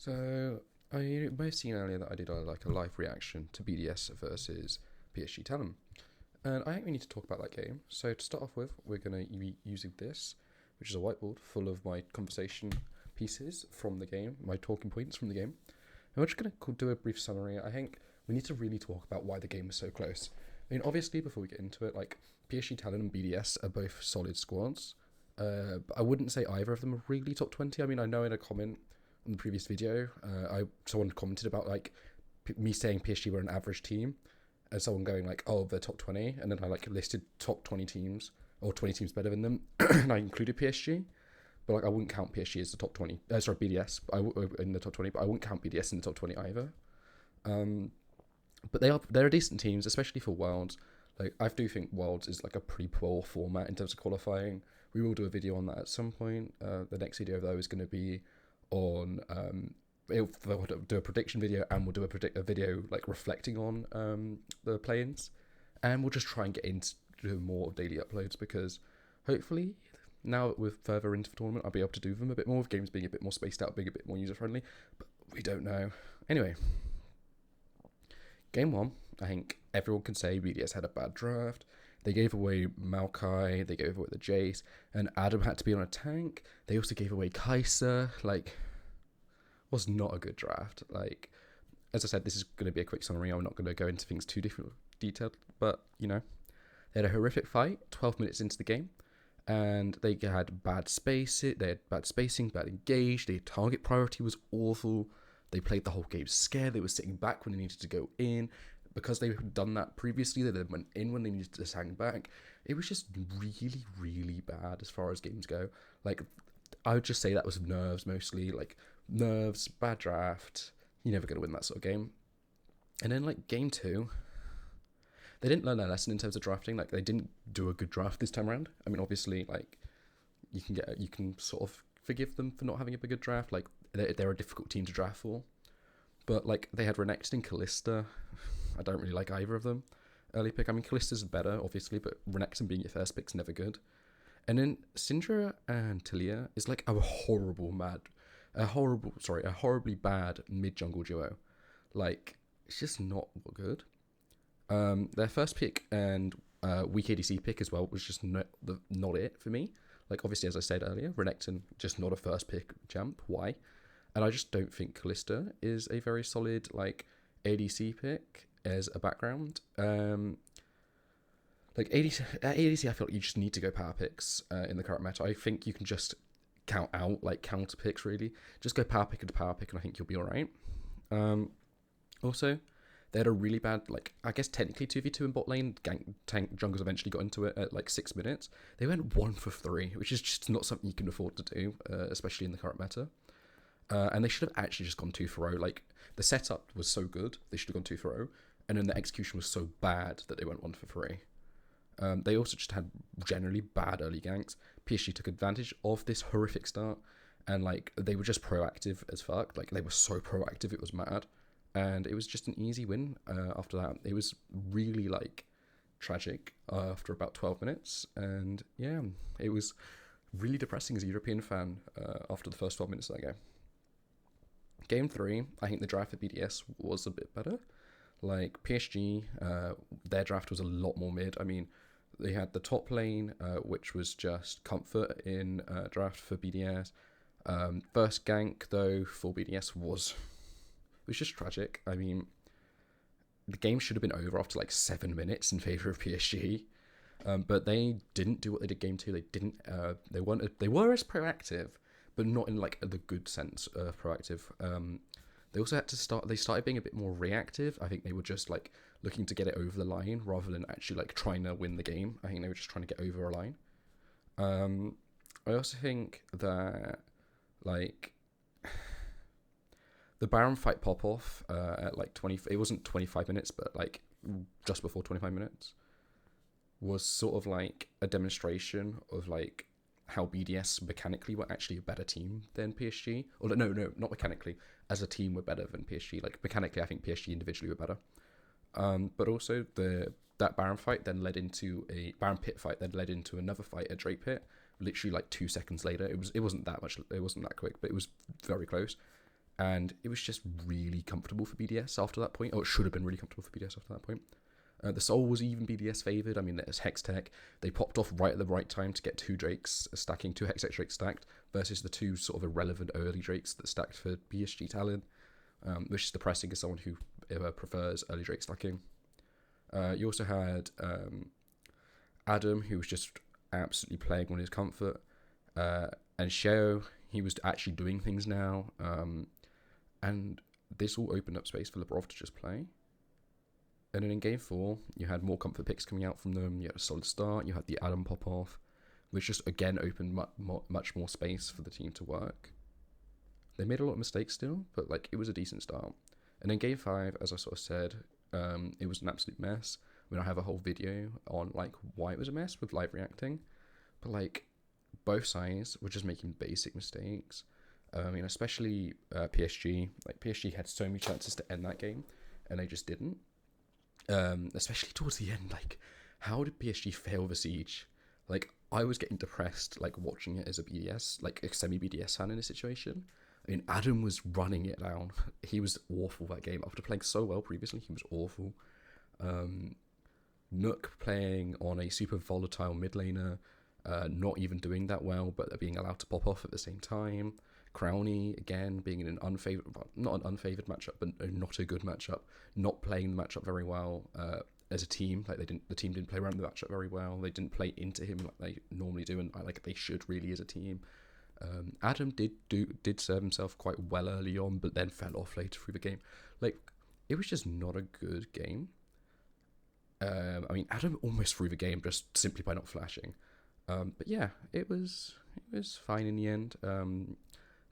So I may have seen earlier that I did a live reaction to BDS versus PSG Talon, and I think we need to talk about that game. So to start off with, we're gonna be using this, which is a whiteboard full of my conversation pieces from the game, my talking points from the game, and we're just gonna do a brief summary. I think we need to really talk about why the game was so close. I mean, obviously, before we get into it, like PSG Talon and BDS are both solid squads. But I wouldn't say either of them are really top 20. I mean, I know in a comment on the previous video, someone commented about like me saying PSG were an average team, and someone going like, "Oh, they're top 20," and then I like listed top 20 teams or 20 teams better than them, and I included PSG. But like, I wouldn't count PSG as the top 20. Sorry, BDS. In the top 20, but I wouldn't count BDS in the top 20 either. But they're decent teams, especially for Worlds. Like, I do think Worlds is like a pretty poor format in terms of qualifying. We will do a video on that at some point. The next video though is going to be on we'll do a prediction video, and we'll do a video like reflecting on the play-ins, and we'll just try and get into more daily uploads, because hopefully now with further into the tournament I'll be able to do them a bit more, with games being a bit more spaced out, being a bit more user friendly, but we don't know. Anyway, game one, I think everyone can say BDS had a bad draft. They gave away Maokai, they gave away the Jace, and Adam had to be on a tank. They also gave away Kai'Sa. Like, was not a good draft. Like, as I said, this is going to be a quick summary. I'm not going to go into things too detailed, but, you know, they had a horrific fight 12 minutes into the game, and they had bad space. They had bad spacing, bad engage. Their target priority was awful. They played the whole game scared. They were sitting back when they needed to go in. Because they had done that previously, they then went in when they needed to hang back. It was just really, really bad as far as games go. Like, I would just say that was nerves mostly. Like, nerves, bad draft. You're never going to win that sort of game. And then, like, game two, they didn't learn their lesson in terms of drafting. Like, they didn't do a good draft this time around. I mean, obviously, like, you can sort of forgive them for not having a good draft. Like, they're a difficult team to draft for. But, like, they had Renekton and Kalista. I don't really like either of them. Early pick. I mean, Kallista's better, obviously, but Renekton being your first pick's never good. And then Syndra and Talia is like a horribly bad mid-jungle duo. Like, it's just not good. Their first pick and weak ADC pick as well was just not it for me. Like, obviously, as I said earlier, Renekton, just not a first pick champ. Why? And I just don't think Kalista is a very solid, like, ADC pick as a background. Like, ADC, I feel like you just need to go power picks in the current meta. I think you can just count out, like, counter picks, really. Just go power pick into power pick, and I think you'll be alright. Also, they had a really bad, like, I guess technically 2v2 in bot lane. Tank junglers eventually got into it at, like, 6 minutes. They went 1 for 3, which is just not something you can afford to do, especially in the current meta. And they should have actually just gone 2 for 0. Like, the setup was so good, they should have gone 2 for 0. And then the execution was so bad that they went 1 for 3. They also just had generally bad early ganks. PSG took advantage of this horrific start, and, like, they were just proactive as fuck. Like, they were so proactive, it was mad. And it was just an easy win after that. It was really, like, tragic after about 12 minutes. And, yeah, it was really depressing as a European fan after the first 12 minutes of that game. Game 3, I think the draft for BDS was a bit better. Like, PSG, their draft was a lot more mid. I mean, they had the top lane, which was just comfort in draft for BDS. First gank, though, for BDS was just tragic. I mean, the game should have been over after, like, 7 minutes in favour of PSG. But they didn't do what they did game 2. They didn't. They were as proactive, but not in, like, the good sense of proactive. They also had to they started being a bit more reactive. I think they were just, like, looking to get it over the line rather than actually, like, trying to win the game. I think they were just trying to get over a line. I also think that, like, the Baron fight pop-off at, like, it wasn't 25 minutes, but, like, just before 25 minutes, was sort of, like, a demonstration of, like, how BDS mechanically were actually a better team than PSG. Or no, not mechanically. As a team, were better than PSG. Like, mechanically, I think PSG individually were better. But also that Baron fight then led into a Baron pit fight, then led into another fight at Drake pit. Literally, like, 2 seconds later. It wasn't that much. It wasn't that quick, but it was very close. and it was just really comfortable for BDS after that point, or it should have been really comfortable for BDS after that point. The Soul was even BDS favoured. I mean, there's Hex Tech. They popped off right at the right time to get two Drakes stacking, two Hex Tech Drakes stacked, versus the two sort of irrelevant early Drakes that stacked for PSG Talon, which is depressing as someone who prefers early Drake stacking. You also had Adam, who was just absolutely playing on his comfort, and Sheo, he was actually doing things now, and this all opened up space for Labrov to just play. And then in game 4, you had more comfort picks coming out from them. You had a solid start. You had the Adam pop off, which just again opened much more space for the team to work. They made a lot of mistakes still, but like it was a decent start. And in game 5, as I sort of said, it was an absolute mess. I mean, I have a whole video on like why it was a mess with live reacting, but like both sides were just making basic mistakes. I mean, especially PSG. Like PSG had so many chances to end that game, and they just didn't. Especially towards the end, like, how did PSG fail the siege? Like, I was getting depressed, like, watching it as a BDS, like, a semi-BDS fan in a situation. I mean, Adam was running it down. He was awful that game. After playing so well previously, he was awful. Nook playing on a super volatile mid laner, not even doing that well, but being allowed to pop off at the same time. Crowny, again, being in an not an unfavoured matchup, but not a good matchup, not playing the matchup very well as a team. Like the team didn't play around the matchup very well. They didn't play into him like they normally do, and like they should really as a team. Adam did serve himself quite well early on, but then fell off later through the game. Like, it was just not a good game. I mean, Adam almost threw the game just simply by not flashing. But yeah, it was fine in the end.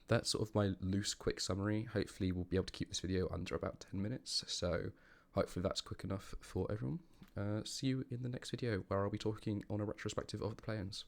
That's sort of my loose, quick summary. Hopefully we'll be able to keep this video under about 10 minutes, so hopefully that's quick enough for everyone. See you in the next video, where I'll be talking on a retrospective of the play-ins.